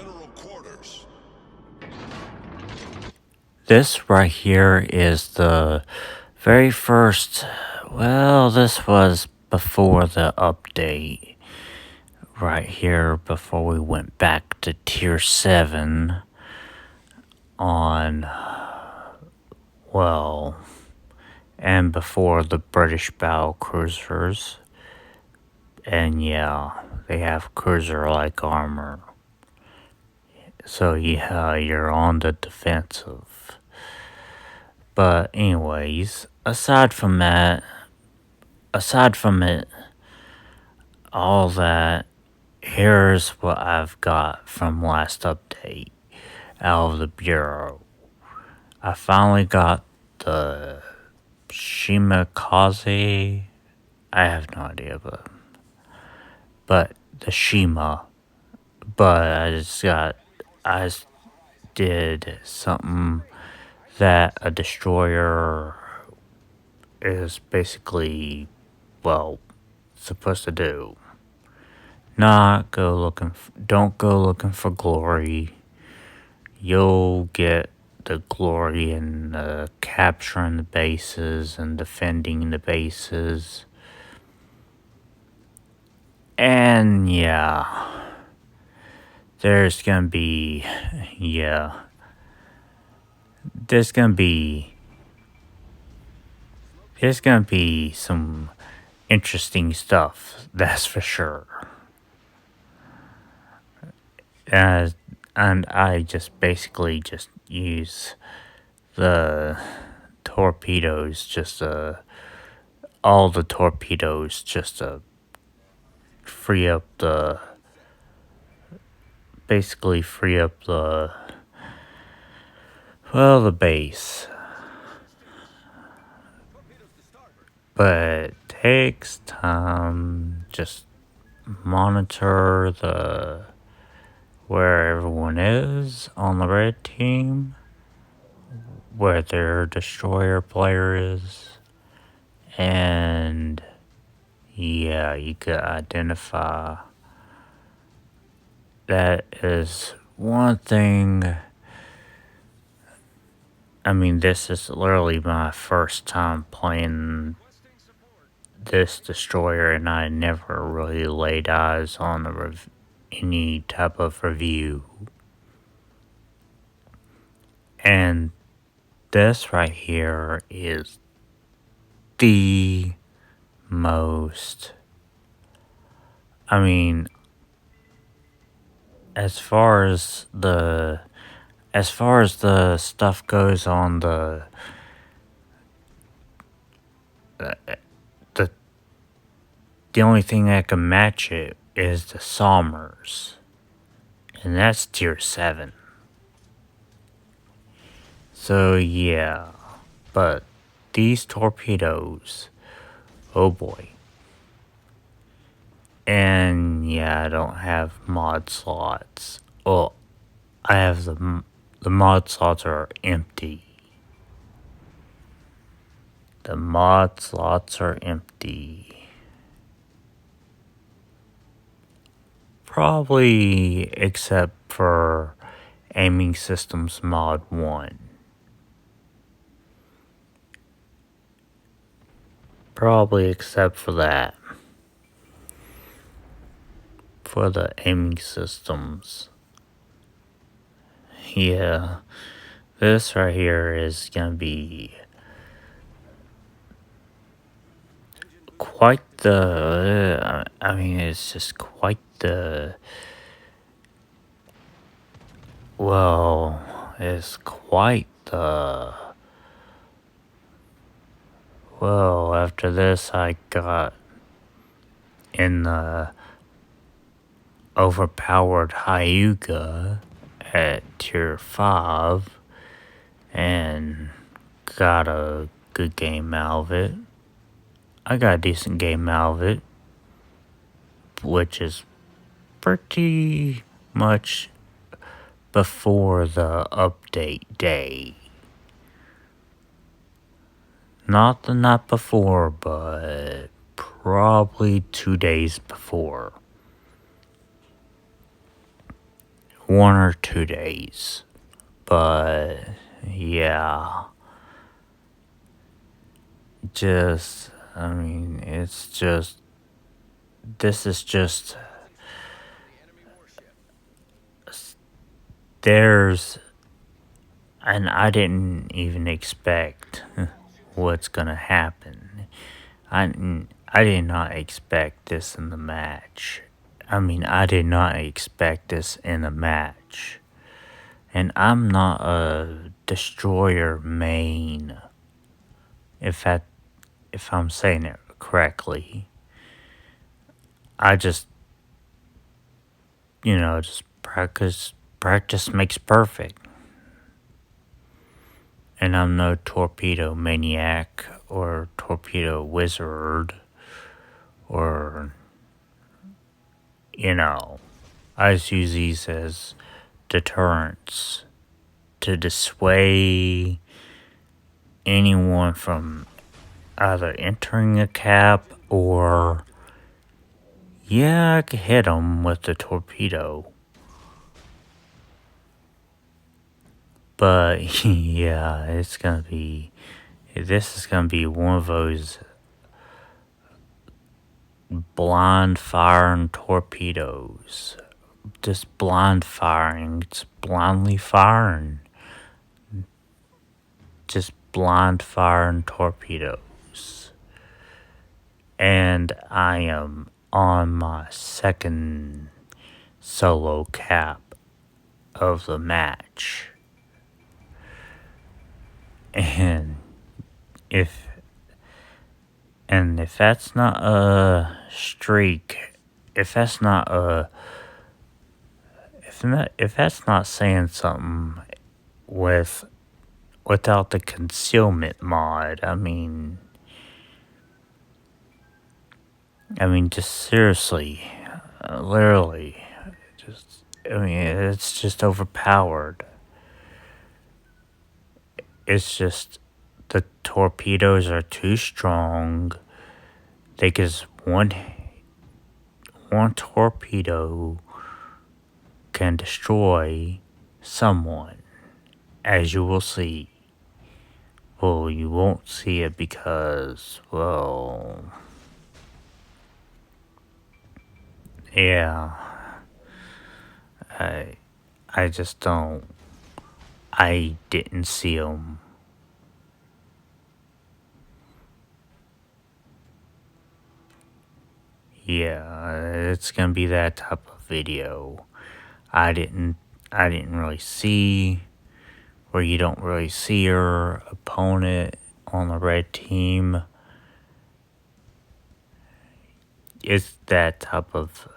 General quarters. This right here is the very first. Well, this was before the update. Right here, before we went back to Tier 7 on. Well, and before the British battle cruisers. And yeah, they have cruiser-like armor. So yeah, you're on the defensive. But anyways, aside from it, all that, here's what I've got from last update out of the Bureau. I finally got the SHIMAKAZE. I have no idea, but the Shima. But I just did something that a destroyer is basically, well, supposed to do. Don't go looking for glory. You'll get the glory in capturing the bases and defending the bases. And yeah, there's gonna be, yeah, there's gonna be, there's gonna be some interesting stuff, that's for sure. Uh, and I just basically just use the torpedoes, all the torpedoes, just to free up the, basically free up the, well, the base. But it takes time. Just monitor where everyone is on the red team, where their destroyer player is, and yeah, you could identify. That is one thing. I mean, this is literally my first time playing this destroyer, and I never really laid eyes on any type of review. And this right here is the most. I mean, as far as the stuff goes on the the only thing that can match it is the Sommers, and that's tier 7. So yeah, but these torpedoes, oh boy. And yeah, I don't have mod slots. Oh, I have the mod slots are empty. The mod slots are empty. Probably except for aiming systems mod 1. Probably except for that. For the aiming systems. Yeah. This right here is gonna be quite the. I mean, it's just quite the. Well, it's quite the. Well, after this, I got in the overpowered Hyuga at tier 5 and got a good game out of it. I got a decent game out of it, which is pretty much before the update day. Not the night before, but probably 2 days before. 1 or 2 days. But yeah, it's just, this is just, there's, and I didn't even expect what's gonna happen. I did not expect this in the match. I did not expect this in a match. And I'm not a destroyer main, if I'm saying it correctly. I just, just practice makes perfect. And I'm no torpedo maniac or torpedo wizard or, I just use these as deterrents to dissuade anyone from either entering a cap or, yeah, I could hit them with the torpedo. But yeah, this is gonna be one of those blind firing torpedoes. Just blind firing, it's blindly firing. Just blind firing torpedoes. And I am on my second solo cap of the match. And if that's not a streak, if that's not saying something without the concealment mod, just seriously, literally, it's just overpowered. It's just the torpedoes are too strong. Because one torpedo can destroy someone, as you will see. Well, you won't see it because, well, yeah, I just don't. I didn't see them. Yeah, it's gonna be that type of video. I didn't really see where you don't really see your opponent on the red team. It's that type of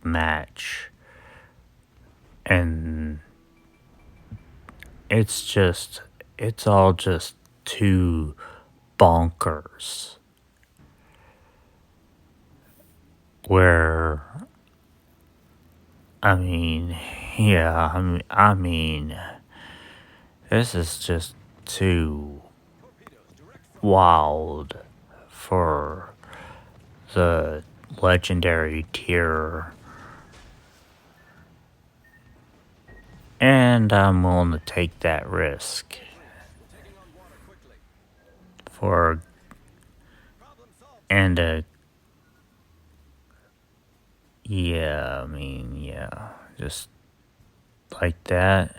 match. And it's all just too bonkers. Where, yeah, this is just too wild for the legendary tier. And I'm willing to take that risk for, and yeah, just like that.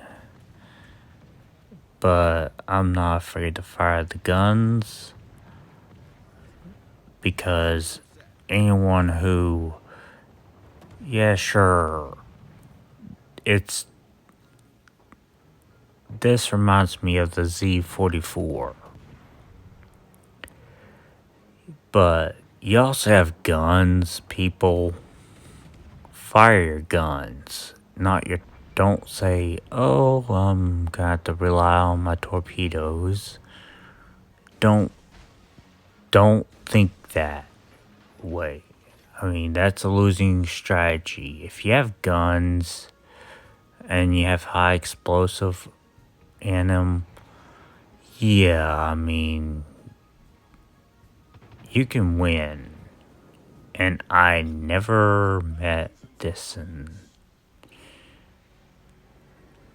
But I'm not afraid to fire the guns, because anyone who, yeah, sure, this reminds me of the Z-44. But you also have guns, people. Fire your guns, don't say, oh, I'm gonna have to rely on my torpedoes. Don't think that way. That's a losing strategy. If you have guns and you have high explosive in them, yeah, you can win. And I never met this, and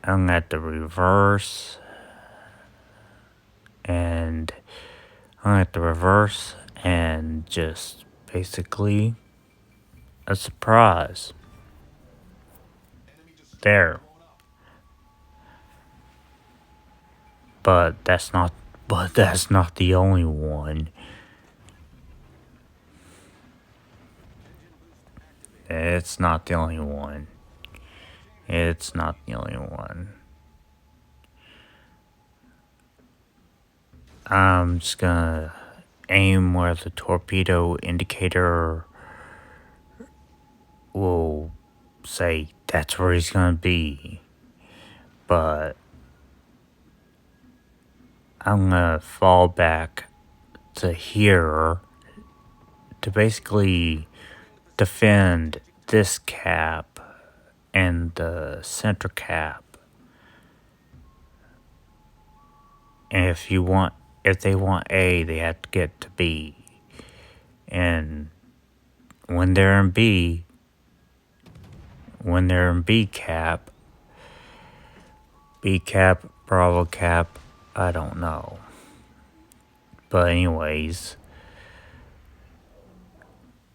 I'm gonna have to reverse, and I'm gonna have to reverse and just basically a surprise. There. But that's not the only one. It's not the only one. It's not the only one. I'm just gonna aim where the torpedo indicator will say that's where he's gonna be. But I'm gonna fall back to here to basically defend this cap and the center cap. And if they want A, they have to get to B. And when they're in B cap, Bravo cap, I don't know. But anyways,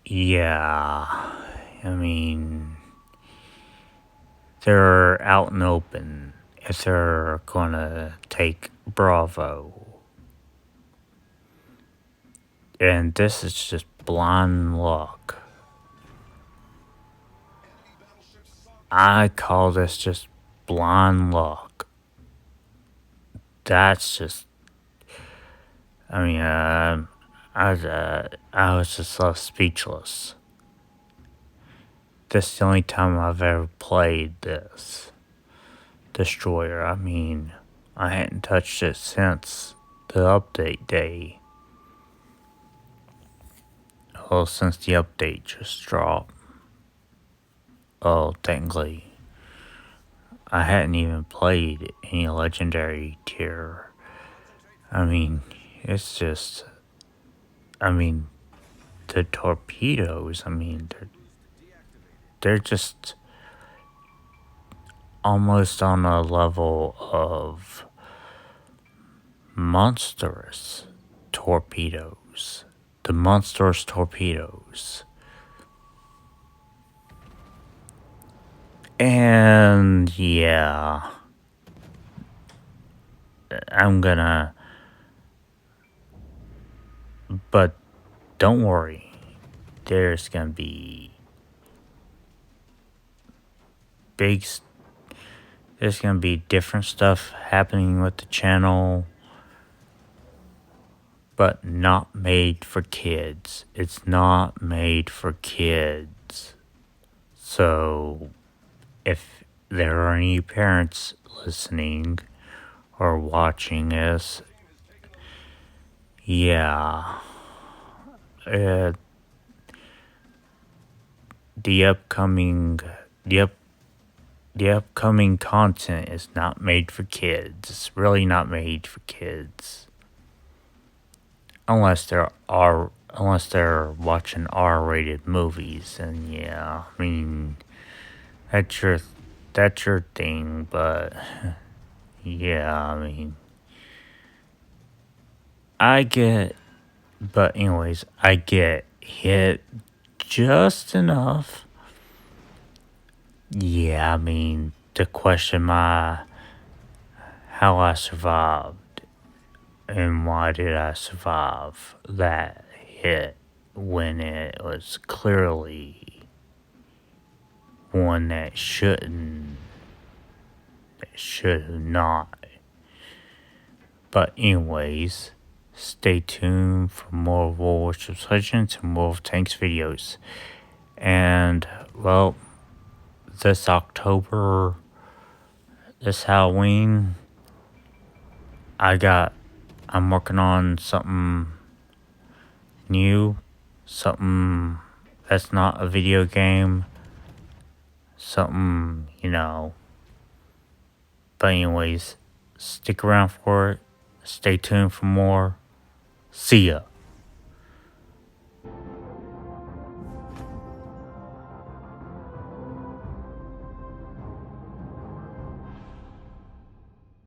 yeah, I mean, they're out and open if they're gonna take Bravo. And this is just blind luck. I call this just blind luck. That's just, I mean, I was just so speechless. This is the only time I've ever played this destroyer. I mean, I hadn't touched it since the update day. Oh, since the update just dropped. Oh, technically, I hadn't even played any legendary tier. I mean, it's just, I mean, the torpedoes, I mean, they're just almost on a level of monstrous torpedoes. The monstrous torpedoes. And yeah, but don't worry, there's gonna be there's gonna be different stuff happening with the channel, but not made for kids. It's not made for kids. So, if there are any parents listening or watching this, yeah, the upcoming content is not made for kids. It's really not made for kids, unless they're watching R-rated movies. And yeah, I mean, that's your thing. But yeah, I mean, but anyways, I get hit just enough. Yeah, I mean, to question how I survived and why did I survive that hit when it was clearly one that should not. But anyways, stay tuned for more Warships Legends and World of Tanks videos. And, well, this October, this Halloween, I'm working on something new, something that's not a video game, something, but anyways, stick around for it, stay tuned for more, see ya.